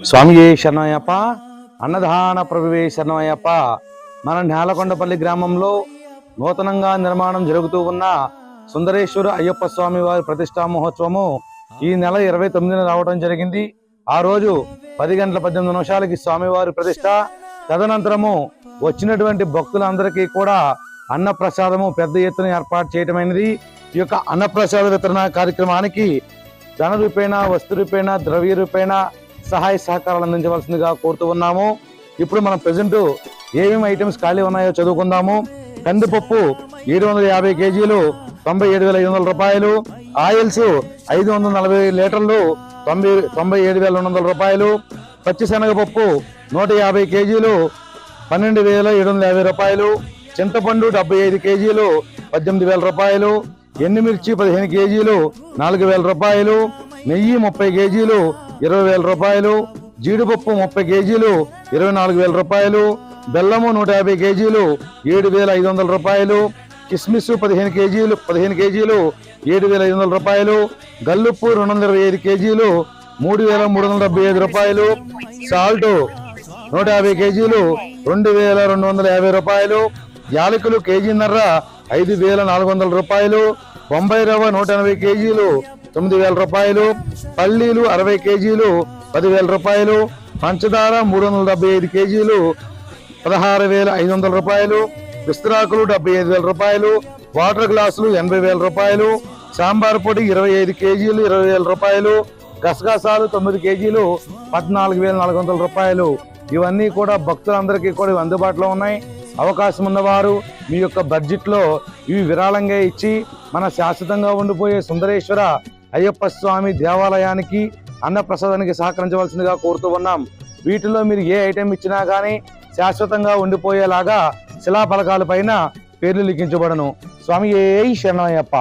స్వామి శరణయ్యప్ప, అన్నదాన ప్రభువే శరణయ్యప్ప. మన నేలకొండపల్లి గ్రామంలో నూతనంగా నిర్మాణం జరుగుతూ ఉన్న సుందరేశ్వర అయ్యప్ప స్వామి వారి ప్రతిష్టా మహోత్సవము ఈ నెల 29న రావడం జరిగింది. ఆ రోజు 10 గంటల 18 నిమిషాలకి స్వామివారి ప్రతిష్ట. తదనంతరము వచ్చినటువంటి భక్తులందరికీ కూడా అన్నప్రసాదము పెద్ద ఎత్తున ఏర్పాటు చేయటమైనది. ఈ యొక్క అన్నప్రసాద వితరణ కార్యక్రమానికి ధన రూపేణ, వస్తు రూపేణ, ద్రవ్య రూపేణ సహాయ సహకారాలు అందించవలసిందిగా కోరుతూ ఉన్నాము. ఇప్పుడు మనం ప్రెజెంట్ ఏమేమి ఐటమ్స్ ఖాళీ ఉన్నాయో చదువుకుందాము. కందిపప్పు 750 కేజీలు 97,500 రూపాయలు. ఆయిల్స్ 540 లీటర్లు 97,200 రూపాయలు. పచ్చిశనగపప్పు 150 కేజీలు 12,750 రూపాయలు. చింతపండు 75 కేజీలు 18,000 రూపాయలు. ఎండుమిర్చి 15 కేజీలు 4,000 రూపాయలు. నెయ్యి 30 కేజీలు 20,000 రూపాయలు. జీడిపప్పు 30 కేజీలు 24,000 రూపాయలు. బెల్లము 150 కేజీలు 7,500 రూపాయలు. కిస్మిస్ 15 కేజీలు 7,500 రూపాయలు. గల్లుప్పు 225 కేజీలు 3,375 రూపాయలు. సాల్ట్ 150 కేజీలు 2,250 రూపాయలు. యాలకులు కేజీన్నర 5,400 రూపాయలు. బొంబాయి రవ్వ 180 కేజీలు 9,000 రూపాయలు. పల్లీలు 60 కేజీలు 10,000 రూపాయలు. పంచదార 375 కేజీలు 16,500 రూపాయలు. విస్తరాకులు 75,000 రూపాయలు. వాటర్ గ్లాసులు 80,000 రూపాయలు. సాంబార్ పొడి 25 కేజీలు 20,000 రూపాయలు. గసగసాలు 9 కేజీలు 14,400 రూపాయలు. ఇవన్నీ కూడా భక్తులందరికీ కూడా అందుబాటులో ఉన్నాయి. అవకాశం ఉన్నవారు మీ యొక్క బడ్జెట్లో ఇవి విరాళంగా ఇచ్చి మన శాశ్వతంగా ఉండిపోయే సుందరేశ్వర అయ్యప్ప స్వామి దేవాలయానికి అన్నప్రసాదానికి సహకరించవలసిందిగా కోరుతూ ఉన్నాం. వీటిలో మీరు ఏ ఐటెం ఇచ్చినా కానీ శాశ్వతంగా ఉండిపోయేలాగా శిలాఫలకాల పైన పేర్లు లిఖించబడను. స్వామి శరణయ్యప్ప.